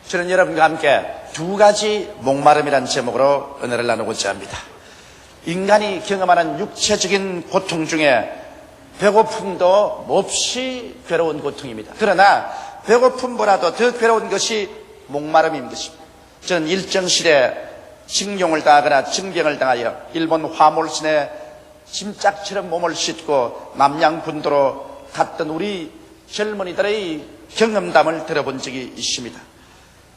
저는 여러분과 함께 두 가지 목마름이라는 제목으로 은혜를 나누고자 합니다. 인간이 경험하는 육체적인 고통 중에 배고픔도 몹시 괴로운 고통입니다. 그러나 배고픔보다도 더 괴로운 것이 목마름인 것입니다. 저는 일정시대 징용을 당하거나 징병을 당하여 일본 화몰선에 짐짝처럼 몸을 싣고 남양군도로 갔던 우리 젊은이들의 경험담을 들어본 적이 있습니다.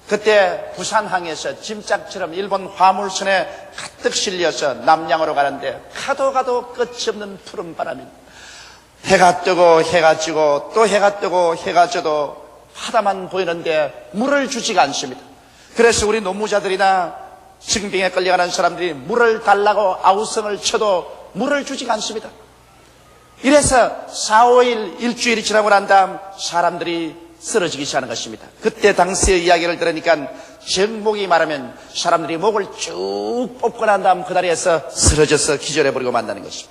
그때 부산항에서 짐짝처럼 일본 화물선에 가득 실려서 남양으로 가는데 가도 끝이 없는 푸른 바람입니다. 해가 뜨고 해가 지고 또 해가 뜨고 해가 져도 바다만 보이는데 물을 주지가 않습니다. 그래서 우리 노무자들이나 징병에 끌려가는 사람들이 물을 달라고 아우성을 쳐도 물을 주지가 않습니다. 이래서 4, 5일 일주일이 지나고 난 다음 사람들이 쓰러지기 시작하는 것입니다. 그때 당시의 이야기를 들으니까 정목이 말하면 사람들이 목을 쭉 뽑고 난 다음 그 다리에서 쓰러져서 기절해버리고 만다는 것입니다.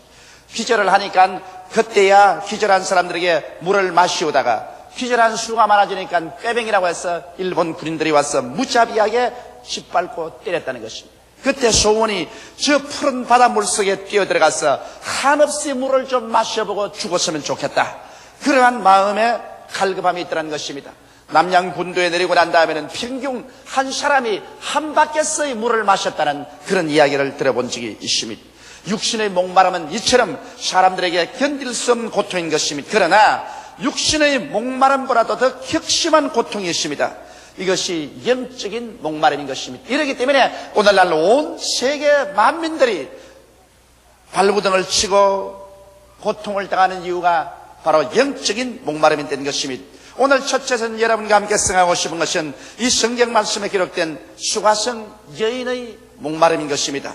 기절을 하니까 그때야 기절한 사람들에게 물을 마시우다가 기절한 수가 많아지니까 꾀병이라고 해서 일본 군인들이 와서 무자비하게 짓밟고 때렸다는 것입니다. 그때 소원이 저 푸른 바닷물 속에 뛰어들어가서 한없이 물을 좀 마셔보고 죽었으면 좋겠다. 그러한 마음에 갈급함이 있더라는 것입니다. 남양군도에 내리고 난 다음에는 평균 한 사람이 한 바퀴서의 물을 마셨다는 그런 이야기를 들어본 적이 있습니다. 육신의 목마름은 이처럼 사람들에게 견딜 수 없는 고통인 것입니다. 그러나 육신의 목마름보다도 더 격심한 고통이 있습니다. 이것이 영적인 목마름인 것입니다. 이렇기 때문에 오늘날 온 세계 만민들이 발부등을 치고 고통을 당하는 이유가 바로 영적인 목마름이 된 것입니다. 오늘 첫째는 여러분과 함께 성하고 싶은 것은 이 성경 말씀에 기록된 수가성 여인의 목마름인 것입니다.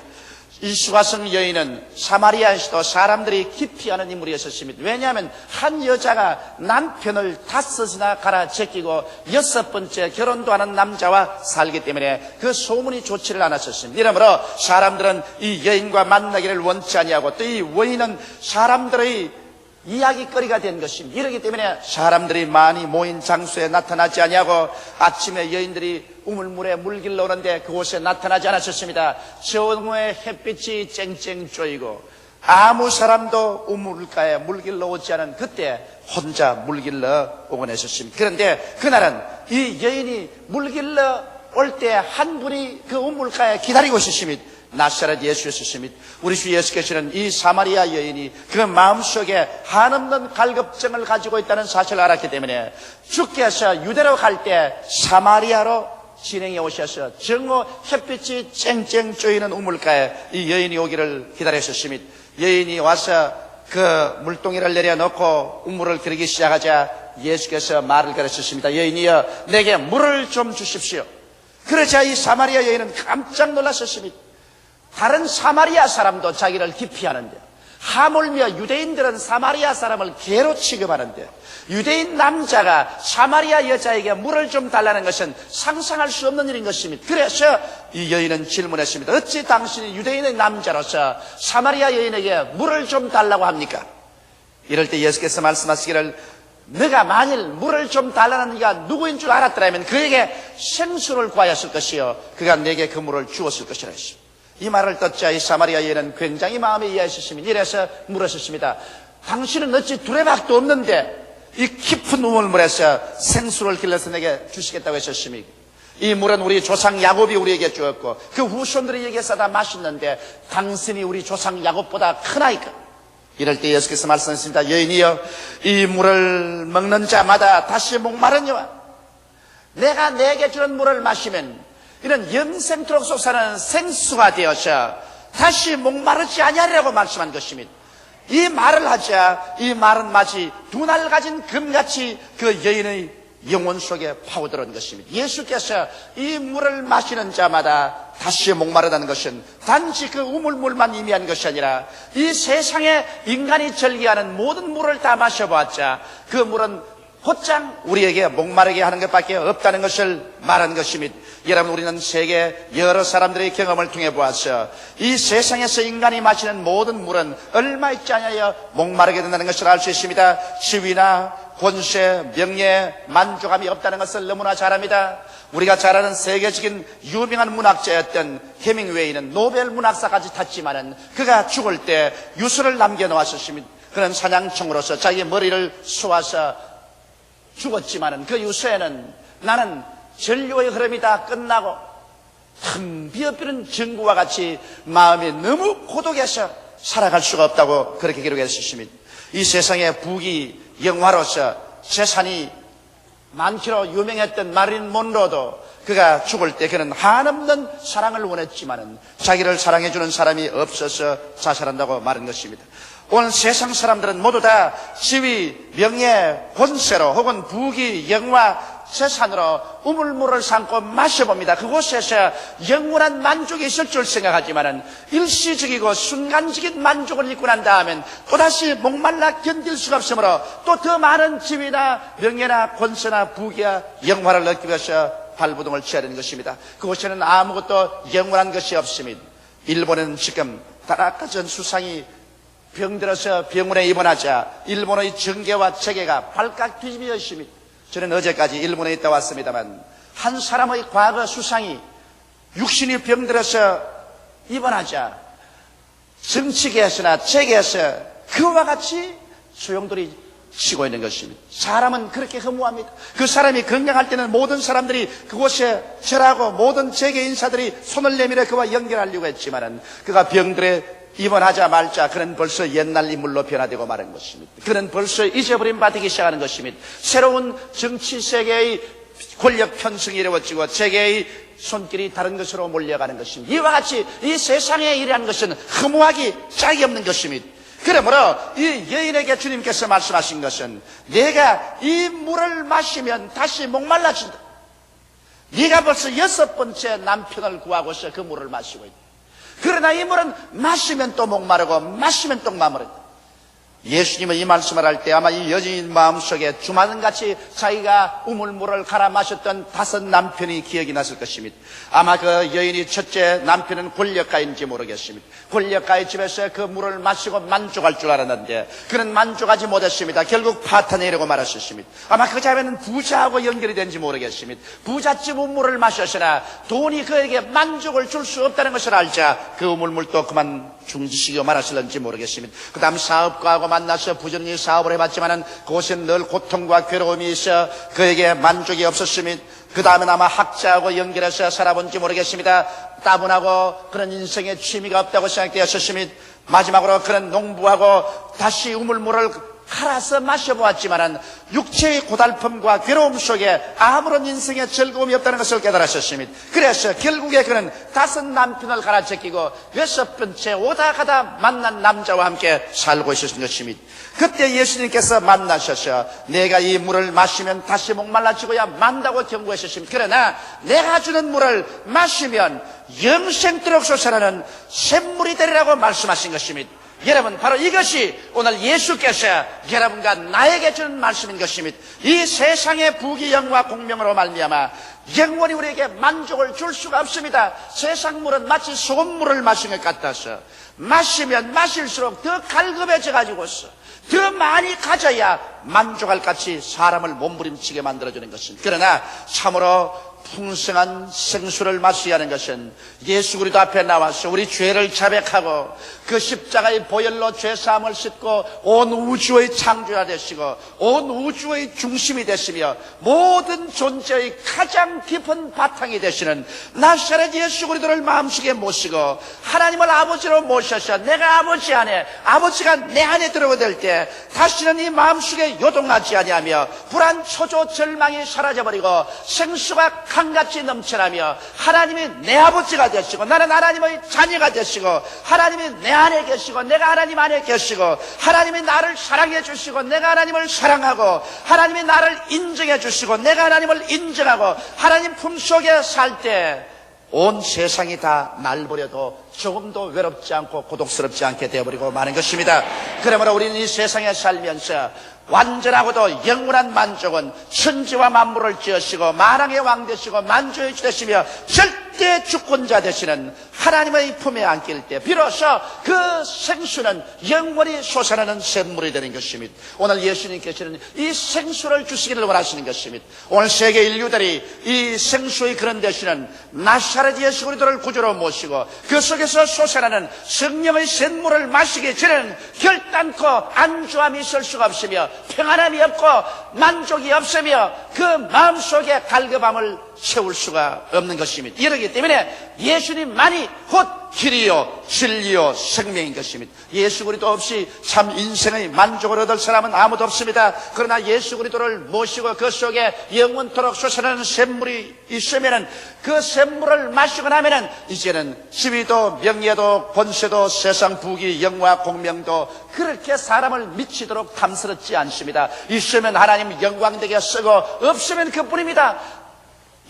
이 수가성 여인은 사마리아에서도 사람들이 기피하는 인물이었습니다. 왜냐하면 한 여자가 남편을 5이나 갈아 제끼고 6번째 결혼도 하는 남자와 살기 때문에 그 소문이 좋지를 않았었습니다. 이러므로 사람들은 이 여인과 만나기를 원치 아니하고 또 이 여인은 사람들의 이야기거리가 된 것입니다. 이러기 때문에 사람들이 많이 모인 장소에 나타나지 아니하고 아침에 여인들이 우물물에 물 길러 오는데 그곳에 나타나지 않았었습니다. 정오에 햇빛이 쨍쨍 쪼이고 아무 사람도 우물가에 물 길러 오지 않은 그때 혼자 물 길러 오곤 했었습니다. 그런데 그날은 이 여인이 물 길러 올 때 한 분이 그 우물가에 기다리고 있었습니다. 나사렛 예수였습니다. 우리 주 예수께서는 이 사마리아 여인이 그 마음속에 한없는 갈급증을 가지고 있다는 사실을 알았기 때문에 주께서 유대로 갈 때 사마리아로 진행해 오셔서 정오 햇빛이 쨍쨍 쪼이는 우물가에 이 여인이 오기를 기다렸습니다. 여인이 와서 그 물동이를 내려놓고 우물을 들이기 시작하자 예수께서 말을 걸으셨습니다. 여인이여, 내게 물을 좀 주십시오. 그러자 이 사마리아 여인은 깜짝 놀랐습니다. 다른 사마리아 사람도 자기를 기피하는데 하물며 유대인들은 사마리아 사람을 개로 취급하는데 유대인 남자가 사마리아 여자에게 물을 좀 달라는 것은 상상할 수 없는 일인 것입니다. 그래서 이 여인은 질문했습니다. 어찌 당신이 유대인의 남자로서 사마리아 여인에게 물을 좀 달라고 합니까? 이럴 때 예수께서 말씀하시기를 너가 만일 물을 좀 달라는 이가 누구인 줄 알았더라면 그에게 생수를 구하였을 것이요 그가 내게 그 물을 주었을 것이라 했습니다. 이 말을 듣자 이 사마리아 여인은 굉장히 마음에 이해하셨습니다. 이래서 물으셨습니다. 당신은 어찌 두레박도 없는데 이 깊은 우물물에서 생수를 길러서 내게 주시겠다고 하셨습니까? 이 물은 우리 조상 야곱이 우리에게 주었고 그 후손들이 여기에서 다 마셨는데 당신이 우리 조상 야곱보다 크나이까? 이럴 때 예수께서 말씀하셨습니다. 여인이여, 이 물을 먹는 자마다 다시 목마르니와 내가 내게 주는 물을 마시면 이런 영생토록 솟아나는 생수가 되어서 다시 목마르지 아니하리라고 말씀한 것입니다. 이 말을 하자 이 말은 마치 두 날 가진 금같이 그 여인의 영혼 속에 파고들은 것입니다. 예수께서 이 물을 마시는 자마다 다시 목마르다는 것은 단지 그 우물물만 의미한 것이 아니라 이 세상에 인간이 즐기하는 모든 물을 다 마셔보았자 그 물은 곧장 우리에게 목마르게 하는 것밖에 없다는 것을 말한 것입니다. 여러분, 우리는 세계 여러 사람들의 경험을 통해 보았어. 이 세상에서 인간이 마시는 모든 물은 얼마 있지 않아야 목마르게 된다는 것을 알 수 있습니다. 지위나 권세, 명예, 만족함이 없다는 것을 너무나 잘 압니다. 우리가 잘 아는 세계적인 유명한 문학자였던 헤밍웨이는 노벨 문학사까지 탔지만은 그가 죽을 때 유서를 남겨놓았었습니다. 그는 사냥총으로서 자기 머리를 쏘아서 죽었지만은 그 유서에는 나는 전류의 흐름이 다 끝나고 텅 비어비는 전구와 같이 마음이 너무 고독해서 살아갈 수가 없다고 그렇게 기록했었습니다. 이 세상의 부귀 영화로서 재산이 많기로 유명했던 마릴린 몬로도 그가 죽을 때 그는 한없는 사랑을 원했지만은 자기를 사랑해주는 사람이 없어서 자살한다고 말한 것입니다. 오늘 세상 사람들은 모두 다 지위, 명예, 권세로 혹은 부귀, 영화, 재산으로 우물물을 삼고 마셔봅니다. 그곳에서 영원한 만족이 있을 줄 생각하지만은 일시적이고 순간적인 만족을 잊고 난 다음엔 또다시 목말라 견딜 수가 없으므로 또 더 많은 지위나 명예나 권세나 부귀와 영화를 얻기 위해서 발부동을 쳐야 되는 것입니다. 그곳에는 아무것도 영원한 것이 없습니다. 일본은 지금 다나카 전 수상이 병들어서 병원에 입원하자 일본의 정계와 체계가 발칵 뒤집어졌습니다. 저는 어제까지 일본에 있다 왔습니다만 한 사람의 과거 수상이 육신이 병들어서 입원하자 정치계에서나 체계에서 그와 같이 소용돌이 치고 있는 것입니다. 사람은 그렇게 허무합니다. 그 사람이 건강할 때는 모든 사람들이 그곳에 절하고 모든 재계 인사들이 손을 내밀어 그와 연결하려고 했지만은 그가 병들에 입원하자 말자 그는 벌써 옛날 인물로 변화되고 마는 것입니다. 그는 벌써 잊어버림 받기 시작하는 것입니다. 새로운 정치 세계의 권력 편승이 이루어지고 세계의 손길이 다른 것으로 몰려가는 것입니다. 이와 같이 이 세상의 일이라는 것은 허무하기 짝이 없는 것입니다. 그러므로 이 여인에게 주님께서 말씀하신 것은 내가 이 물을 마시면 다시 목말라진다. 네가 벌써 6번째 남편을 구하고서 그 물을 마시고 있다. 그러나 이 물은 마시면 또 목마르고 마시면 또 마무르다. 예수님은 이 말씀을 할 때 아마 이 여인 마음속에 주마등같이 자기가 우물물을 갈아 마셨던 5 남편이 기억이 났을 것입니다. 아마 그 여인이 첫째 남편은 권력가인지 모르겠습니다. 권력가의 집에서 그 물을 마시고 만족할 줄 알았는데 그는 만족하지 못했습니다. 결국 파탄에 이르고 말았습니다. 아마 그 자매는 부자하고 연결이 된지 모르겠습니다. 부잣집 우물을 마셨으나 돈이 그에게 만족을 줄 수 없다는 것을 알자 그 우물물도 그만 중지시키고 말았을는지 모르겠습니다. 그 다음 사업가하고 만나서 부지런히 사업을 해봤지만은 그곳엔 늘 고통과 괴로움이 있어 그에게 만족이 없었습니다. 그 다음엔 아마 학자하고 연결해서 살아본지 모르겠습니다. 따분하고 그런 인생에 취미가 없다고 생각되었습니다. 마지막으로 그는 농부하고 다시 우물물을 갈아서 마셔보았지만은 육체의 고달픔과 괴로움 속에 아무런 인생의 즐거움이 없다는 것을 깨달았었습니다. 그래서 결국에 그는 5 남편을 갈아제끼고 6번째 오다 가다 만난 남자와 함께 살고 있었던 것입니다. 그때 예수님께서 만나셔서 내가 이 물을 마시면 다시 목말라지고야 만다고 경고하셨습니다. 그러나 내가 주는 물을 마시면 영생토록 솟아나는 샘물이 되리라고 말씀하신 것입니다. 여러분, 바로 이것이 오늘 예수께서 여러분과 나에게 주는 말씀인 것입니다. 이 세상의 부귀 영화 공명으로 말미암아 영원히 우리에게 만족을 줄 수가 없습니다. 세상 물은 마치 소금물을 마신 것 같아서 마시면 마실수록 더 갈급해져 가지고서 더 많이 가져야 만족할 같이 사람을 몸부림치게 만들어주는 것입니다. 그러나 참으로 풍성한 생수를 마셔야 하는 것은 예수 그리스도 앞에 나와서 우리 죄를 자백하고 그 십자가의 보혈로 죄사함을 씻고 온 우주의 창조자 되시고 온 우주의 중심이 되시며 모든 존재의 가장 깊은 바탕이 되시는 나사렛 예수 그리스도를 마음속에 모시고 하나님을 아버지로 모셔서 내가 아버지 안에 아버지가 내 안에 들어오게 될 때 다시는 이 마음속에 요동하지 아니하며 불안 초조 절망이 사라져버리고 생수가 강같이 넘쳐나며 하나님이 내 아버지가 되시고 나는 하나님의 자녀가 되시고 하나님이 내 안에 계시고 내가 하나님 안에 계시고 하나님이 나를 사랑해 주시고 내가 하나님을 사랑하고 하나님이 나를 인정해 주시고 내가 하나님을 인정하고 하나님 품속에 살 때 온 세상이 다 날 버려도 조금도 외롭지 않고 고독스럽지 않게 되어버리고 마는 것입니다. 그러므로 우리는 이 세상에 살면서 완전하고도 영원한 만족은 천지와 만물을 지으시고 만왕의 왕 되시고 만주의 주 되시며 절대 주권자 되시는 하나님의 품에 안길 때 비로소 그 생수는 영원히 솟아나는 샘물이 되는 것입니다. 오늘 예수님께서는 이 생수를 주시기를 원하시는 것입니다. 오늘 세계 인류들이 이 생수의 그런 되시는 나사렛 예수 그리스도를 구주로 모시고 그 속에서 솟아나는 성령의 샘물을 마시기 전에는 결단코 안주함이 있을 수가 없으며 평안함이 없고 만족이 없으며 그 마음속에 갈급함을 채울 수가 없는 것입니다. 이러기 때문에 예수님만이 곧 길이요 진리요 생명인 것입니다. 예수 그리스도 없이 참 인생의 만족을 얻을 사람은 아무도 없습니다. 그러나 예수 그리스도를 모시고 그 속에 영원토록 솟아나는 샘물이 있으면은 그 샘물을 마시고 나면은 이제는 지위도 명예도 권세도 세상 부귀 영화 공명도 그렇게 사람을 미치도록 탐스럽지 않습니다. 있으면 하나님 영광되게 쓰고 없으면 그뿐입니다.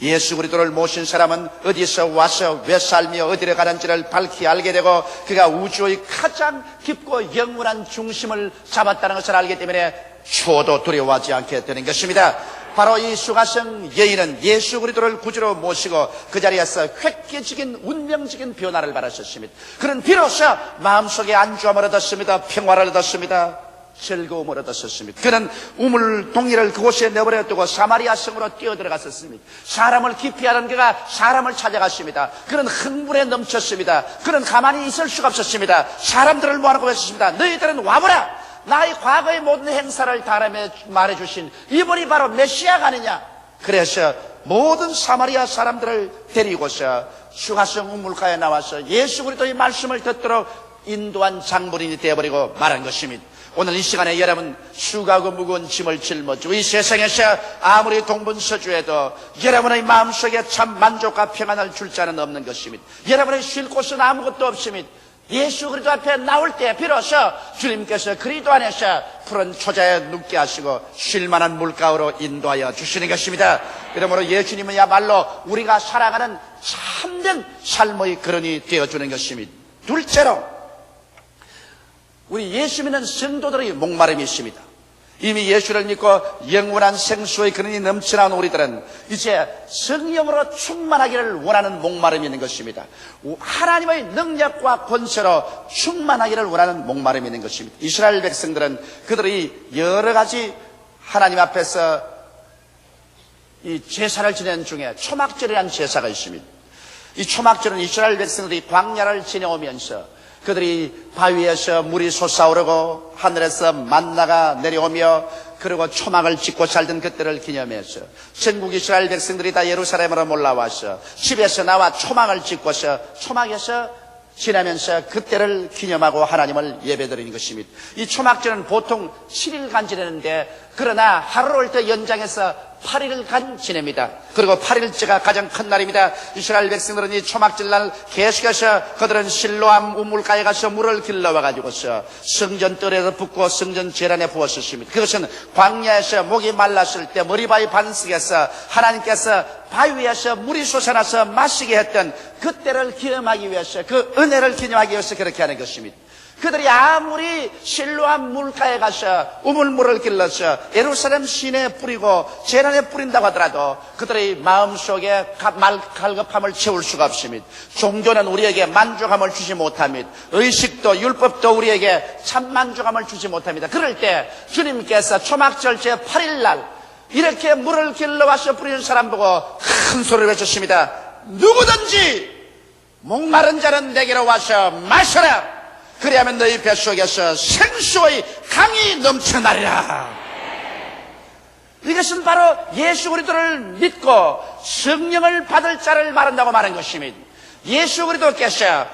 예수 그리스도를 모신 사람은 어디서 와서 왜 살며 어디로 가는지를 밝히 알게 되고 그가 우주의 가장 깊고 영원한 중심을 잡았다는 것을 알기 때문에 추워도 두려워하지 않게 되는 것입니다. 바로 이 수가성 여인은 예수 그리스도를 구주로 모시고 그 자리에서 획기적인 운명적인 변화를 받았었습니다. 그는 비로소 마음속에 안주함을 얻었습니다. 평화를 얻었습니다. 즐거움을 얻었었습니다. 그는 우물 동이를 그곳에 내버려 두고 사마리아 성으로 뛰어들어갔었습니다. 사람을 기피하는 그가 사람을 찾아갔습니다. 그는 흥분에 넘쳤습니다. 그는 가만히 있을 수가 없었습니다. 사람들을 모아놓고 했습니다. 너희들은 와보라. 나의 과거의 모든 행사를 다 말해주신 이분이 바로 메시아가 아니냐. 그래서 모든 사마리아 사람들을 데리고서 수가성 우물가에 나와서 예수 그리스도의 말씀을 듣도록 인도한 장본인이 되어버리고 말한 것입니다. 오늘 이 시간에 여러분 수고하고 무거운 짐을 짊어지고 이 세상에서 아무리 동분서주해도 여러분의 마음속에 참 만족과 평안을 줄 자는 없는 것입니다. 여러분의 쉴 곳은 아무것도 없습니다. 예수 그리스도 앞에 나올 때 비로소 주님께서 그리스도 안에서 푸른 초자에 눕게 하시고 쉴만한 물가로 인도하여 주시는 것입니다. 그러므로 예수님은야말로 우리가 살아가는 참된 삶의 근원이 되어주는 것입니다. 둘째로 우리 예수 믿는 성도들의 목마름이 있습니다. 이미 예수를 믿고 영원한 생수의 근원이 넘쳐나온 우리들은 이제 성령으로 충만하기를 원하는 목마름이 있는 것입니다. 하나님의 능력과 권세로 충만하기를 원하는 목마름이 있는 것입니다. 이스라엘 백성들은 그들이 여러 가지 하나님 앞에서 이 제사를 지내는 중에 초막절이라는 제사가 있습니다. 이 초막절은 이스라엘 백성들이 광야를 지내오면서 그들이 바위에서 물이 솟아오르고 하늘에서 만나가 내려오며 그리고 초막을 짓고 살던 그때를 기념해서 전국 이스라엘 백성들이 다 예루살렘으로 몰라와서 집에서 나와 초막을 짓고서 초막에서 지나면서 그때를 기념하고 하나님을 예배드리는 것입니다. 이 초막절은 보통 7일간 지내는데 그러나 하루를 올 때 연장해서 8일간 지냅니다. 그리고 8일째가 가장 큰 날입니다. 이스라엘 백성들은 이 초막절날 계속해서 그들은 실로암 우물가에 가서 물을 길러와가지고서 성전 뜰에서 붓고 성전 제란에 부었었습니다. 그것은 광야에서 목이 말랐을 때 머리바위 반석에서 하나님께서 바위에서 물이 솟아나서 마시게 했던 그때를 기념하기 위해서 그 은혜를 기념하기 위해서 그렇게 하는 것입니다. 그들이 아무리 실로암 물가에 가서 우물물을 길러서 예루살렘 시내에 뿌리고 제란에 뿌린다고 하더라도 그들의 마음속에 갈급함을 채울 수가 없습니다. 종교는 우리에게 만족함을 주지 못합니다. 의식도 율법도 우리에게 참 만족함을 주지 못합니다. 그럴 때 주님께서 초막절 제 8일날 이렇게 물을 길러와서 뿌리는 사람 보고 큰 소리를 외쳤습니다. 누구든지 목마른 자는 내게로 와서 마셔라. 그리하면 너희 뱃속에서 생수의 강이 넘쳐나리라. 이것은 바로 예수 그리스도를 믿고 성령을 받을 자를 말한다고 말한 것입니다. 예수 그리스도께서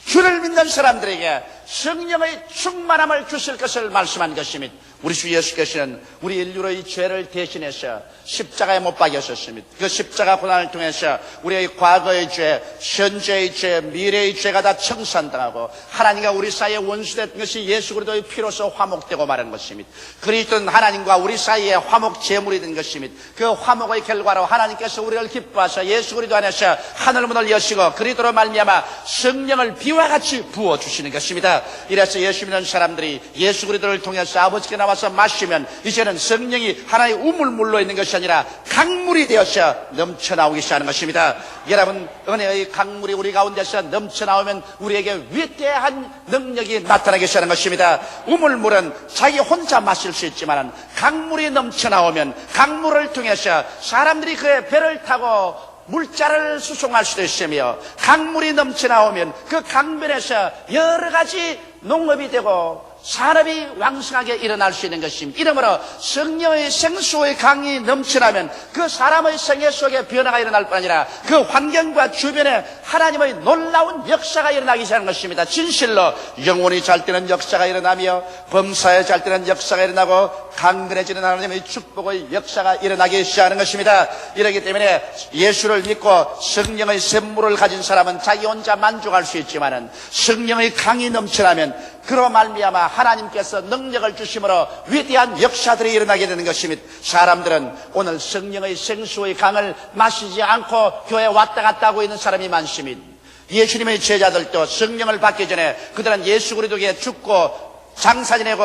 주를 믿는 사람들에게 성령의 충만함을 주실 것을 말씀한 것입니다. 우리 주 예수께서는 우리 인류의 죄를 대신해서 십자가에 못 박이셨습니다. 그 십자가 고난을 통해서 우리의 과거의 죄, 현재의 죄, 미래의 죄가 다 청산당하고 하나님과 우리 사이에 원수됐던 것이 예수 그리스도의 피로서 화목되고 말한 것입니다. 그리스도는 하나님과 우리 사이에 화목 제물이 된 것입니다. 그 화목의 결과로 하나님께서 우리를 기뻐하셔 예수 그리스도 안에서 하늘문을 여시고 그리스도로 말미암아 성령을 비와 같이 부어주시는 것입니다. 이래서 예수 믿는 사람들이 예수 그리스도를 통해서 아버지께 나와 나와서 마시면 이제는 성령이 하나의 우물물로 있는 것이 아니라 강물이 되어서 넘쳐나오기 시작하는 것입니다. 여러분, 은혜의 강물이 우리 가운데서 넘쳐나오면 우리에게 위대한 능력이 나타나기 시작하는 것입니다. 우물물은 자기 혼자 마실 수 있지만 강물이 넘쳐나오면 강물을 통해서 사람들이 그의 배를 타고 물자를 수송할 수도 있으며, 강물이 넘쳐나오면 그 강변에서 여러 가지 농업이 되고 산업이 왕성하게 일어날 수 있는 것입니다. 이러므로 성령의 생수의 강이 넘쳐나면 그 사람의 생애 속에 변화가 일어날 뿐 아니라 그 환경과 주변에 하나님의 놀라운 역사가 일어나기 시작하는 것입니다. 진실로 영혼이 잘 때는 역사가 일어나며 범사에 잘 때는 역사가 일어나고 강건해지는 하나님의 축복의 역사가 일어나기 시작하는 것입니다. 이렇기 때문에 예수를 믿고 성령의 샘물을 가진 사람은 자기 혼자 만족할 수 있지만은 성령의 강이 넘쳐나면 그로 말미암아 하나님께서 능력을 주심으로 위대한 역사들이 일어나게 되는 것입니다. 사람들은 오늘 성령의 생수의 강을 마시지 않고 교회에 왔다 갔다 하고 있는 사람이 많습니다. 예수님의 제자들도 성령을 받기 전에 그들은 예수 그리스도께 죽고 장사 지내고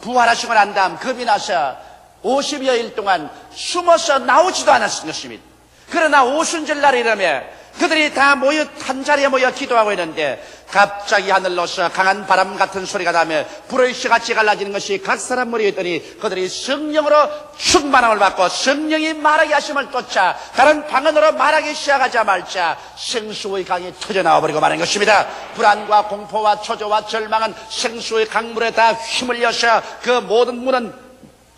부활하시고 난 다음 겁이 나서 50여일 동안 숨어서 나오지도 않았을 것입니다. 그러나 오순절 날이 이르면 그들이 다 모여 한 자리에 모여 기도하고 있는데 갑자기 하늘로서 강한 바람 같은 소리가 나며 불의 씨같이 갈라지는 것이 각 사람 머리에 있더니 그들이 성령으로 충만함을 받고 성령이 말하게 하심을 쫓아 다른 방언으로 말하기 시작하자마자 생수의 강이 터져나와버리고 마는 것입니다. 불안과 공포와 초조와 절망은 생수의 강물에 다 휘물려서 그 모든 문은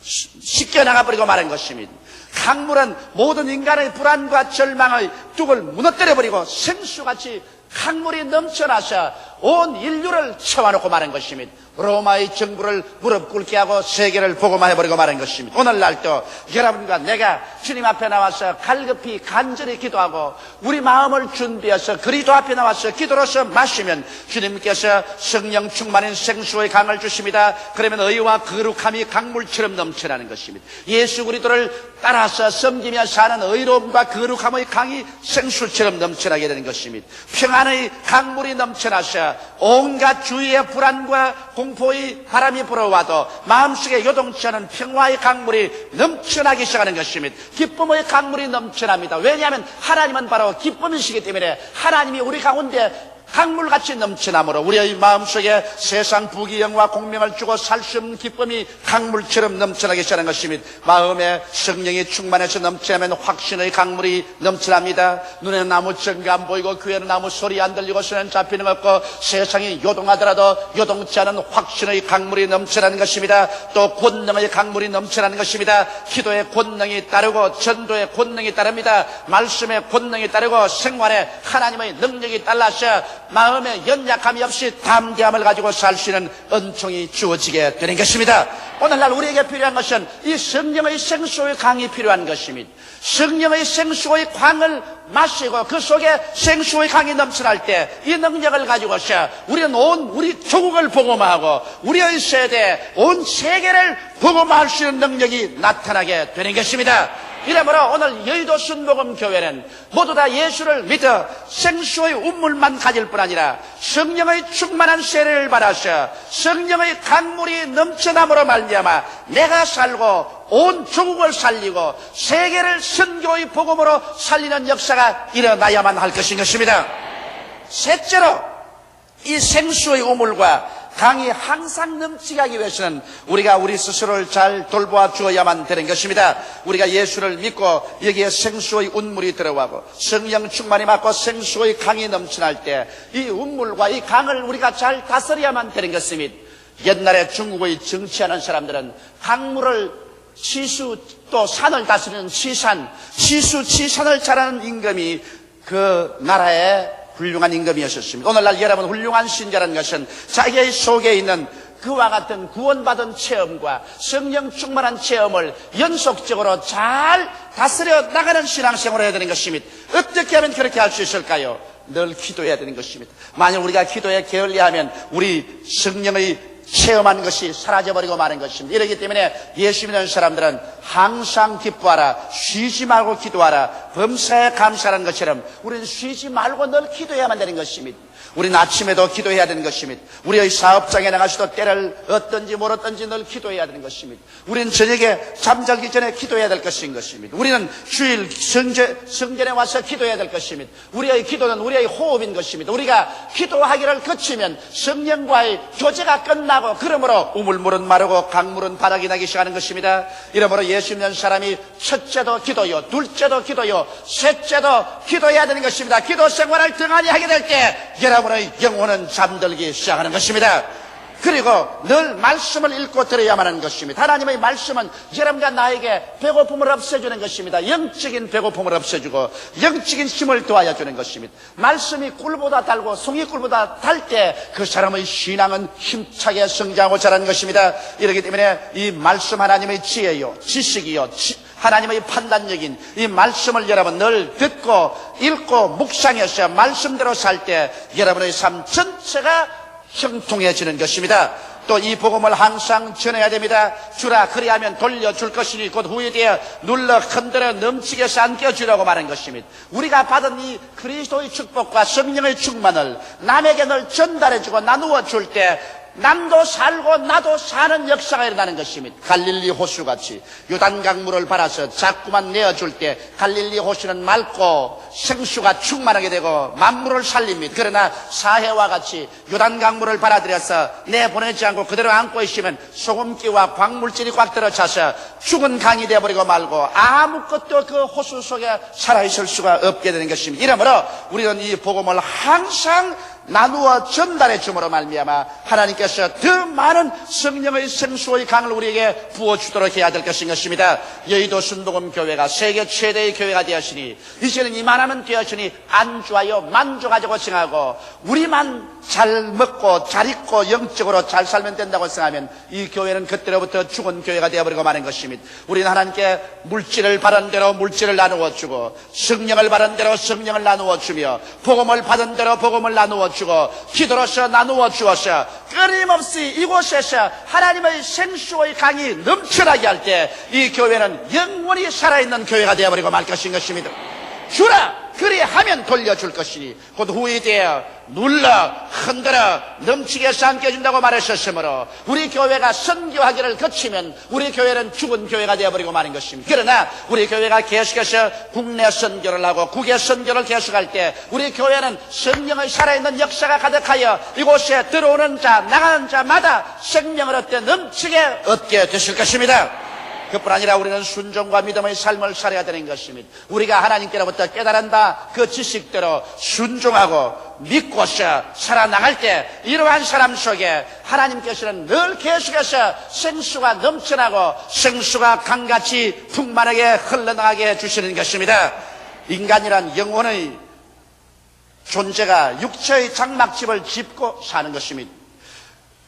씻겨나가버리고 마는 것입니다. 강물은 모든 인간의 불안과 절망의 뚝을 무너뜨려버리고 생수같이 강물이 넘쳐나서 온 인류를 채워놓고 마는 것입니다. 로마의 정부를 무릎 꿇게 하고 세계를 복음화해버리고 마는 것입니다. 오늘날도 여러분과 내가 주님 앞에 나와서 갈급히 간절히 기도하고 우리 마음을 준비해서 그리스도 앞에 나와서 기도로서 마시면 주님께서 성령 충만인 생수의 강을 주십니다. 그러면 의와 거룩함이 강물처럼 넘쳐나는 것입니다. 예수 그리스도를 따라서 섬기며 사는 의로움과 거룩함의 강이 생수처럼 넘쳐나게 되는 것입니다. 평안의 강물이 넘쳐나서 온갖 주위의 불안과 공포의 바람이 불어와도 마음속에 요동치 않은 평화의 강물이 넘쳐나기 시작하는 것입니다. 기쁨의 강물이 넘쳐납니다. 왜냐하면 하나님은 바로 기쁨이시기 때문에 하나님이 우리 가운데 강물같이 넘쳐나므로 우리의 마음속에 세상 부귀영화 공명을 주고 살 수 없는 기쁨이 강물처럼 넘쳐나기 시작하는 것입니다. 마음에 성령이 충만해서 넘쳐나면 확신의 강물이 넘쳐납니다. 눈에는 아무 증거 안 보이고 귀에는 아무 소리 안 들리고 손에는 잡히는 것 없고 세상이 요동하더라도 요동치 않은 확신의 강물이 넘쳐나는 것입니다. 또 권능의 강물이 넘쳐나는 것입니다. 기도의 권능이 따르고 전도의 권능이 따릅니다. 말씀의 권능이 따르고 생활에 하나님의 능력이 따라서 마음에 연약함이 없이 담대함을 가지고 살 수 있는 은총이 주어지게 되는 것입니다. 오늘날 우리에게 필요한 것은 이 성령의 생수의 강이 필요한 것입니다. 성령의 생수의 강을 마시고 그 속에 생수의 강이 넘쳐날 때 이 능력을 가지고서 우리는 우리 조국을 복음화하고 우리의 세대, 온 세계를 복음화할 수 있는 능력이 나타나게 되는 것입니다. 이러므로 오늘 여의도 순복음교회는 모두 다 예수를 믿어 생수의 우물만 가질 뿐 아니라 성령의 충만한 세례를 받아서 성령의 강물이 넘쳐남으로 말미암아 내가 살고 온 조국을 살리고 세계를 선교의 복음으로 살리는 역사가 일어나야만 할 것입니다. 셋째로 이 생수의 우물과 강이 항상 넘치게 하기 위해서는 우리가 우리 스스로를 잘 돌보아 주어야만 되는 것입니다. 우리가 예수를 믿고 여기에 생수의 운물이 들어가고 성령 충만이 받고 생수의 강이 넘쳐날 때 이 운물과 이 강을 우리가 잘 다스려야만 되는 것입니다. 옛날에 중국의 정치하는 사람들은 강물을 또 산을 다스리는 치산을 잘하는 임금이 그 나라의 훌륭한 임금이었습니다. 오늘날 여러분 훌륭한 신자라는 것은 자기 속에 있는 그와 같은 구원받은 체험과 성령 충만한 체험을 연속적으로 잘 다스려 나가는 신앙생활을 해야 되는 것입니다. 어떻게 하면 그렇게 할 수 있을까요? 늘 기도해야 되는 것입니다. 만약 우리가 기도에 게을리하면 우리 성령의 체험한 것이 사라져버리고 마는 것입니다. 이렇기 때문에 예수 믿는 사람들은 항상 기뻐하라, 쉬지 말고 기도하라, 범사에 감사하는 것처럼 우리는 쉬지 말고 늘 기도해야만 되는 것입니다. 우리는 아침에도 기도해야 되는 것입니다. 우리의 사업장에 나가서도 때를 어떤지 모르든지 늘 기도해야 되는 것입니다. 우리는 저녁에 잠자기 전에 기도해야 될 것인 것입니다. 우리는 주일 성전에 와서 기도해야 될 것입니다. 우리의 기도는 우리의 호흡인 것입니다. 우리가 기도하기를 거치면 성령과의 교제가 끝나고 그러므로 우물물은 마르고 강물은 바닥이 나기 시작하는 것입니다. 이러므로 예수 믿는 사람이 첫째도 기도요, 둘째도 기도요, 셋째도 기도해야 되는 것입니다. 기도 생활을 등한히 하게 될 때 여러분의 영혼은 잠들기 시작하는 것입니다. 그리고 늘 말씀을 읽고 들어야만 하는 것입니다. 하나님의 말씀은 여러분과 나에게 배고픔을 없애주는 것입니다. 영적인 배고픔을 없애주고 영적인 힘을 도와야 주는 것입니다. 말씀이 꿀보다 달고 송이꿀보다 달 때 그 사람의 신앙은 힘차게 성장하고 자라는 것입니다. 이렇기 때문에 이 말씀 하나님의 지혜요, 지식이요, 하나님의 판단력인 이 말씀을 여러분 늘 듣고 읽고 묵상해서 말씀대로 살 때 여러분의 삶 전체가 형통해지는 것입니다. 또 이 복음을 항상 전해야 됩니다. 주라 그리하면 돌려줄 것이니 곧 후에 되어 눌러 흔들어 넘치게 삼켜주라고 말한 것입니다. 우리가 받은 이 그리스도의 축복과 성령의 충만을 남에게 늘 전달해주고 나누어 줄 때 남도 살고 나도 사는 역사가 일어나는 것입니다. 갈릴리 호수같이 요단강물을 받아서 자꾸만 내어줄 때 갈릴리 호수는 맑고 생수가 충만하게 되고 만물을 살립니다. 그러나 사해와 같이 요단강물을 받아들여서 내보내지 않고 그대로 안고 있으면 소금기와 광물질이 꽉 들어차서 죽은 강이 되어버리고 말고 아무것도 그 호수 속에 살아있을 수가 없게 되는 것입니다. 이러므로 우리는 이 복음을 항상 나누어 전달해 줌으로 말미암아 하나님께서 더 많은 성령의 생수의 강을 우리에게 부어주도록 해야 될 것인 것입니다. 여의도 순복음교회가 세계 최대의 교회가 되었으니 이제는 이만하면 되었으니 안주하여 만족하자고 생각하고 우리만 잘 먹고 잘 입고 영적으로 잘 살면 된다고 생각하면 이 교회는 그때로부터 죽은 교회가 되어버리고 마는 것입니다. 우리는 하나님께 물질을 받은 대로 물질을 나누어 주고 성령을 받은 대로 성령을 나누어 주며 복음을 받은 대로 복음을 나누어 주고 기도로서 나누어 주어서 끊임없이 이곳에서 하나님의 생수의 강이 넘쳐나게 할 때 이 교회는 영원히 살아있는 교회가 되어버리고 말 것인 것입니다. 주라 그리하면 돌려줄 것이니 곧 후에 되어 눌러 흔들어 넘치게 삼켜준다고 말하셨으므로 우리 교회가 선교하기를 거치면 우리 교회는 죽은 교회가 되어버리고 마는 것입니다. 그러나 우리 교회가 계속해서 국내 선교를 하고 국외 선교를 계속할 때 우리 교회는 성령의 살아있는 역사가 가득하여 이곳에 들어오는 자 나가는 자마다 생명을 얻게 넘치게 얻게 되실 것입니다. 그뿐 아니라 우리는 순종과 믿음의 삶을 살아야 되는 것입니다. 우리가 하나님께로부터 깨달은다 그 지식대로 순종하고 믿고서 살아나갈 때 이러한 사람 속에 하나님께서는 늘 계속해서 생수가 넘쳐나고 생수가 강같이 풍만하게 흘러나가게 해주시는 것입니다. 인간이란 영혼의 존재가 육체의 장막집을 짚고 사는 것입니다.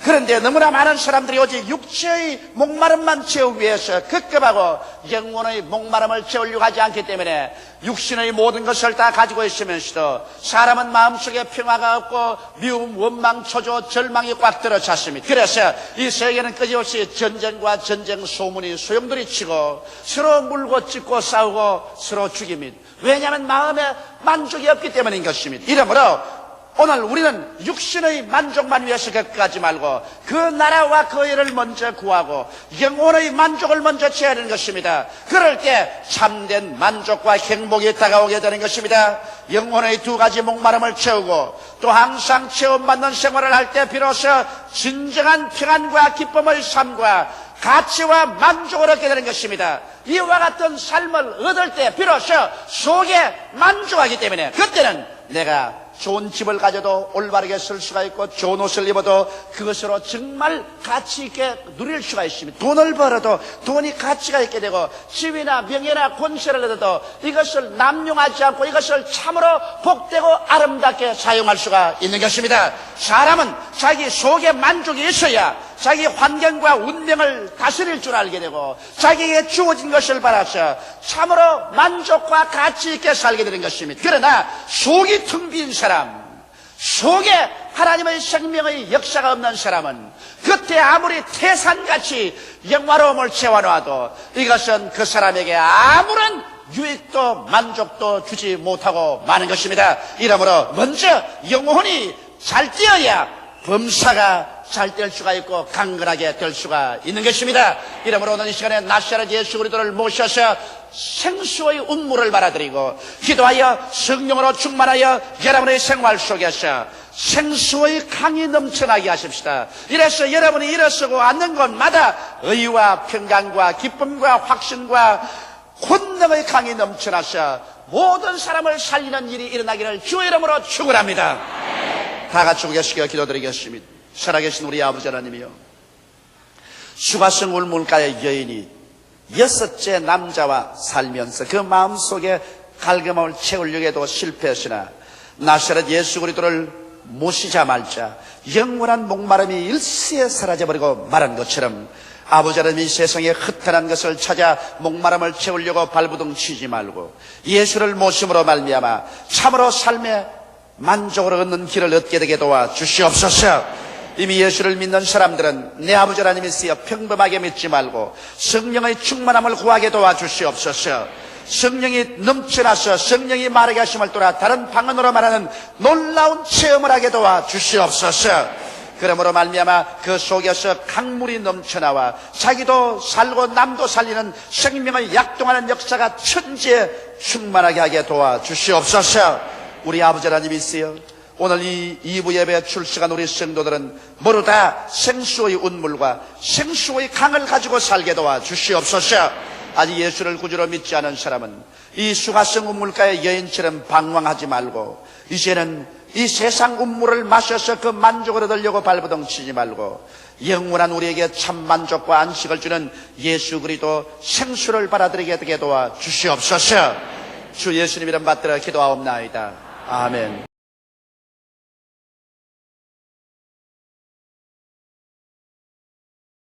그런데 너무나 많은 사람들이 오직 육체의 목마름만 채우기 위해서 급급하고 영혼의 목마름을 채우려고 하지 않기 때문에 육신의 모든 것을 다 가지고 있으면서도 사람은 마음속에 평화가 없고 미움, 원망, 초조, 절망이 꽉 들어찼습니다. 그래서 이 세계는 끊임없이 전쟁과 전쟁 소문이 소용돌이치고 서로 물고 찢고 싸우고 서로 죽입니다. 왜냐하면 마음에 만족이 없기 때문인 것입니다. 이러므로 오늘 우리는 육신의 만족만 위해서 겪어가지 말고 그 나라와 그 일을 먼저 구하고 영혼의 만족을 먼저 취해야 하는 것입니다. 그럴 때 참된 만족과 행복이 다가오게 되는 것입니다. 영혼의 두 가지 목마름을 채우고 또 항상 체험받는 생활을 할 때 비로소 진정한 평안과 기쁨의 삶과 가치와 만족을 얻게 되는 것입니다. 이와 같은 삶을 얻을 때 비로소 속에 만족하기 때문에 그때는 내가 좋은 집을 가져도 올바르게 쓸 수가 있고 좋은 옷을 입어도 그것으로 정말 가치 있게 누릴 수가 있습니다. 돈을 벌어도 돈이 가치가 있게 되고 집이나 명예나 권세를 얻어도 이것을 남용하지 않고 이것을 참으로 복되고 아름답게 사용할 수가 있는 것입니다. 사람은 자기 속에 만족이 있어야 자기 환경과 운명을 다스릴 줄 알게 되고 자기에게 주어진 것을 바라서 참으로 만족과 가치 있게 살게 되는 것입니다. 그러나 속이 텅 빈 사람, 속에 하나님의 생명의 역사가 없는 사람은 겉에 아무리 태산같이 영화로움을 채워놔도 이것은 그 사람에게 아무런 유익도 만족도 주지 못하고 마는 것입니다. 이러므로 먼저 영혼이 잘 뛰어야 범사가 잘 될 수가 있고 강건하게 될 수가 있는 것입니다. 이러므로 오늘 이 시간에 나사렛 예수 그리스도를 모셔서 생수의 운물을 받아들이고 기도하여 성령으로 충만하여 여러분의 생활 속에서 생수의 강이 넘쳐나게 하십시다. 이래서 여러분이 일어서고 앉는 곳마다 의와 평강과 기쁨과 확신과 권능의 강이 넘쳐나서 모든 사람을 살리는 일이 일어나기를 주의 이름으로 축원합니다. 다 같이 고개시켜 기도드리겠습니다. 살아계신 우리 아버지 하나님이여, 수가성 울물가의 여인이 6째 남자와 살면서 그 마음속에 갈급함을 채우려고 해도 실패했으나 나사렛 예수 그리스도를 모시자마자 영원한 목마름이 일시에 사라져버리고 말한 것처럼 아버지 하나님, 이 세상에 흩어난 것을 찾아 목마름을 채우려고 발부둥 치지 말고 예수를 모심으로 말미암아 참으로 삶의 만족을 얻는 길을 얻게 되게 도와 주시옵소서. 이미 예수를 믿는 사람들은 내 아버지 하나님이 있어 평범하게 믿지 말고 성령의 충만함을 구하게 도와 주시옵소서. 성령이 넘쳐나서 성령이 말하게 하심을 따라 다른 방언으로 말하는 놀라운 체험을 하게 도와 주시옵소서. 그러므로 말미암아 그 속에서 강물이 넘쳐나와 자기도 살고 남도 살리는 생명을 약동하는 역사가 천지에 충만하게 하게 도와 주시옵소서. 우리 아버지 하나님이 있어요. 오늘 이 2부 예배에 출석한 우리 성도들은 모두 다 생수의 운물과 생수의 강을 가지고 살게 도와 주시옵소서. 아직 예수를 구주로 믿지 않은 사람은 이 수가성 운물가의 여인처럼 방황하지 말고 이제는 이 세상 운물을 마셔서 그 만족을 얻으려고 발버둥 치지 말고 영원한 우리에게 참 만족과 안식을 주는 예수 그리스도 생수를 받아들이게 되게 도와 주시옵소서. 주 예수님 이름 받들어 기도하옵나이다. 아멘.